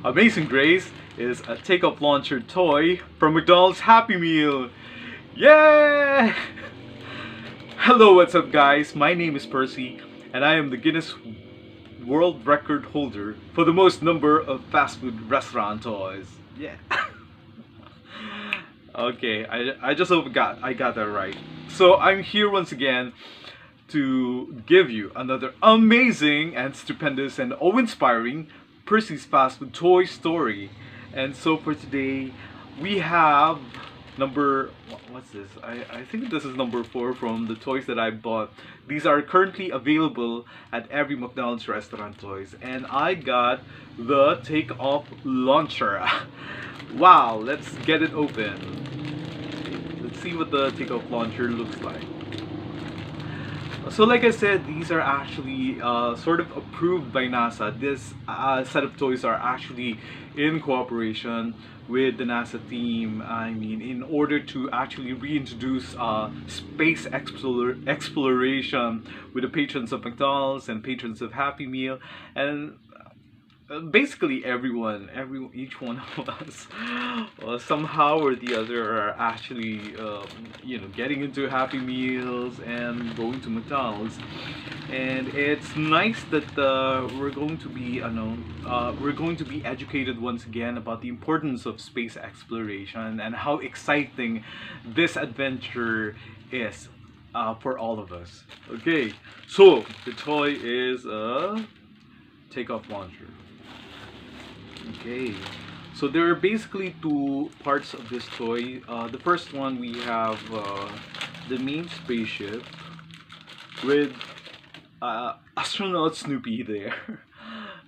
Amazing Grace is a take-off launcher toy from McDonald's Happy Meal. Yeah! Hello, what's up guys? My name is Percy and I am the Guinness World Record holder for the most number of fast food restaurant toys. Yeah. Okay, I just hope I got that right. So I'm here once again to give you another amazing and stupendous and awe-inspiring Percy's Fast Food Toy Story. And so for today, we have what's this? I think this is number 4 from the toys that I bought. These are currently available at every McDonald's restaurant toys. And I got the take-off launcher. Wow, let's get it open. Let's see what the take-off launcher looks like. So like I said, these are actually sort of approved by NASA. This set of toys are actually in cooperation with the NASA team. I mean, in order to actually reintroduce space exploration with the patrons of McDonald's and patrons of Happy Meal, and basically each one of us somehow or the other are actually getting into Happy Meals and going to McDonald's. And it's nice that we're going to be educated once again about the importance of space exploration and how exciting this adventure is for all of us. Okay, so the toy is a takeoff launcher. Okay, so there are basically 2 parts of this toy. The first one, we have the main spaceship with astronaut Snoopy there.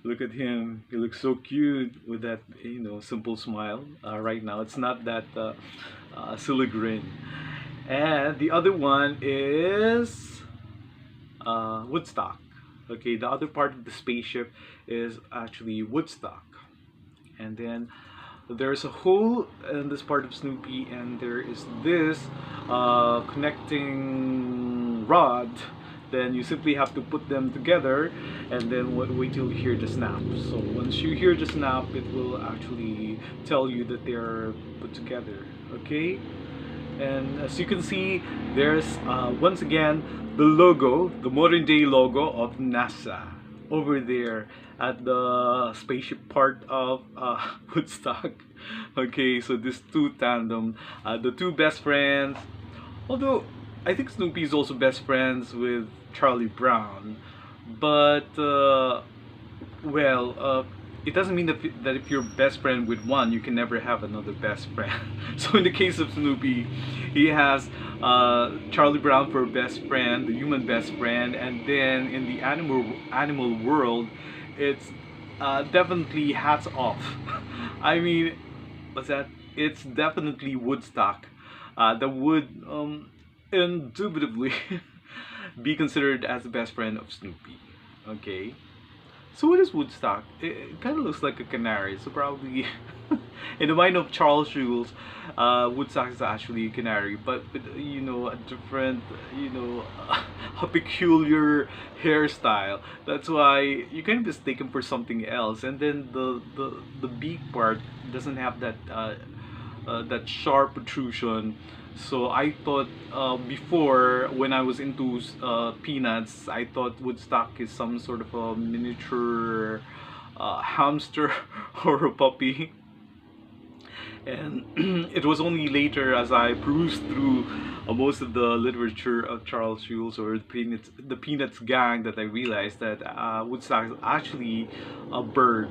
Look at him, he looks so cute with that simple smile. Right now it's not that silly grin. And the other one is Woodstock. Okay, the other part of the spaceship is actually Woodstock. And then there's a hole in this part of Snoopy, and there is this connecting rod. Then you simply have to put them together and then wait till you hear the snap. So once you hear the snap, it will actually tell you that they're put together. Okay, and as you can see, there's once again the logo, the modern day logo of NASA over there at the spaceship part of Woodstock. Okay, so this 2 tandem, the 2 best friends, although I think Snoopy is also best friends with Charlie Brown, but it doesn't mean that if you're best friend with one, you can never have another best friend. So in the case of Snoopy, he has Charlie Brown for best friend, the human best friend, and then in the animal world, it's definitely hats off. I mean, what's that? It's definitely Woodstock that would indubitably be considered as the best friend of Snoopy. Okay, so what is Woodstock? It kind of looks like a canary, so probably in the mind of Charles Jules, Woodstock is actually a canary, but with a different, a peculiar hairstyle. That's why you can mistake him for something else. And then the beak part doesn't have that that sharp protrusion. So I thought before, when I was into Peanuts, I thought Woodstock is some sort of a miniature hamster or a puppy. And it was only later, as I perused through most of the literature of Charles Jules or the Peanuts gang, that I realized that Woodstock is actually a bird.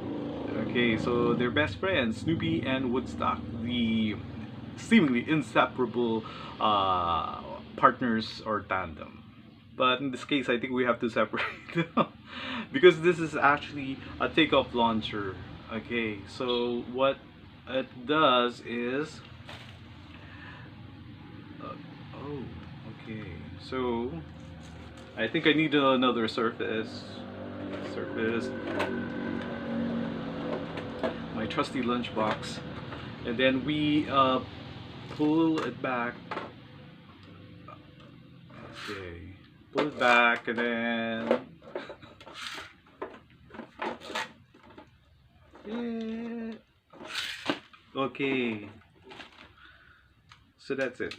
Okay, so they're best friends, Snoopy and Woodstock, the seemingly inseparable partners or tandem. But in this case, I think we have to separate them because this is actually a takeoff launcher. Okay, so what it does is okay, so I think I need another surface, my trusty lunchbox, and then we pull it back. Okay, pull it back, and then yeah. Okay, so that's it.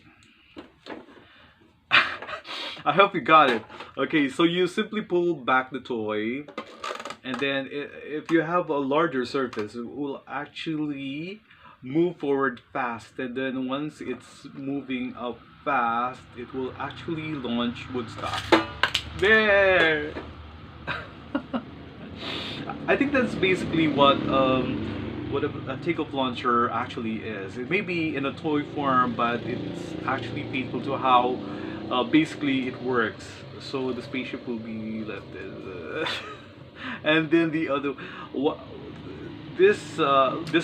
I hope you got it. Okay, so you simply pull back the toy, and then if you have a larger surface, it will actually move forward fast. And then once it's moving up fast, it will actually launch Woodstock. There! I think that's basically what a takeoff launcher actually is. It may be in a toy form, but it's actually faithful to how basically it works. So the spaceship will be lifted, and then the other, what this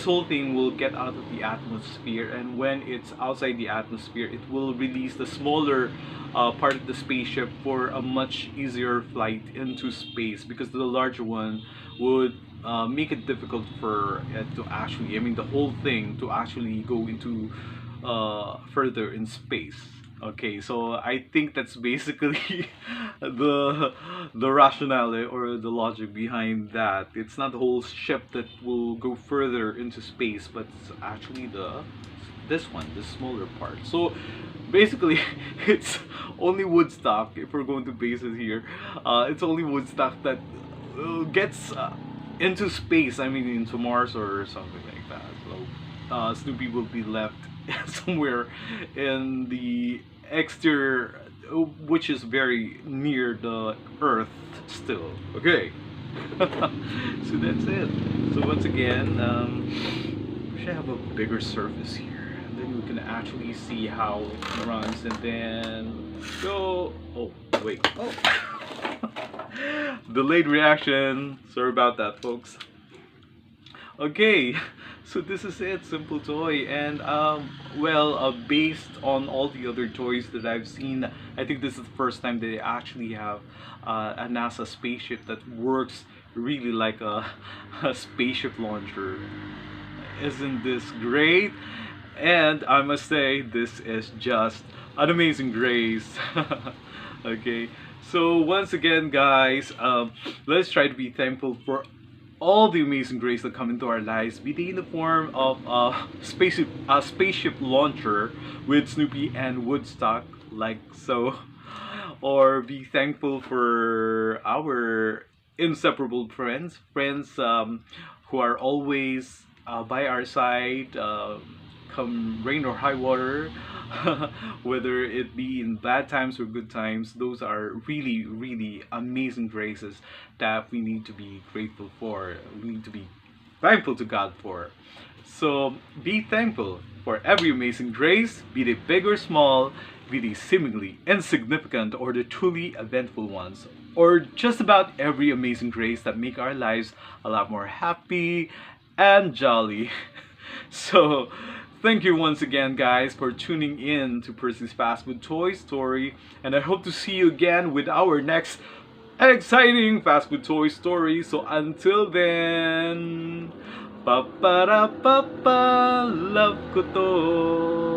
whole thing will get out of the atmosphere, and when it's outside the atmosphere, it will release the smaller part of the spaceship for a much easier flight into space, because the larger one would make it difficult for it to actually, I mean, the whole thing to actually go into further in space. Okay, so I think that's basically the rationale or the logic behind that. It's not the whole ship that will go further into space, but it's actually this one, the smaller part. So basically, it's only Woodstock, if we're going to base it here. It's only Woodstock that gets into space. I mean, into Mars or something like that. So Snoopy will be left somewhere in the exterior, which is very near the Earth still. Okay. So that's it. So once again, we should have a bigger surface here, and then we can actually see how it runs, and then go. Oh wait. Oh. Delayed reaction. Sorry about that, folks. Okay, so this is it, simple toy, and well, based on all the other toys that I've seen, I think this is the first time they actually have a NASA spaceship that works really like a spaceship launcher. Isn't this great? And I must say, this is just an amazing grace. Okay, so once again, guys, let's try to be thankful for all the amazing grace that come into our lives, be they in the form of a spaceship launcher with Snoopy and Woodstock, like so, or be thankful for our inseparable friends, who are always by our side, come rain or high water. Whether it be in bad times or good times, those are really, really amazing graces that we need to be grateful for. We need to be thankful to God for. So be thankful for every amazing grace, be they big or small, be they seemingly insignificant or the truly eventful ones, or just about every amazing grace that make our lives a lot more happy and jolly. So thank you once again, guys, for tuning in to Percy's Fast Food Toy Story, and I hope to see you again with our next exciting fast food toy story. So until then, pa pa ra pa pa, love ko to.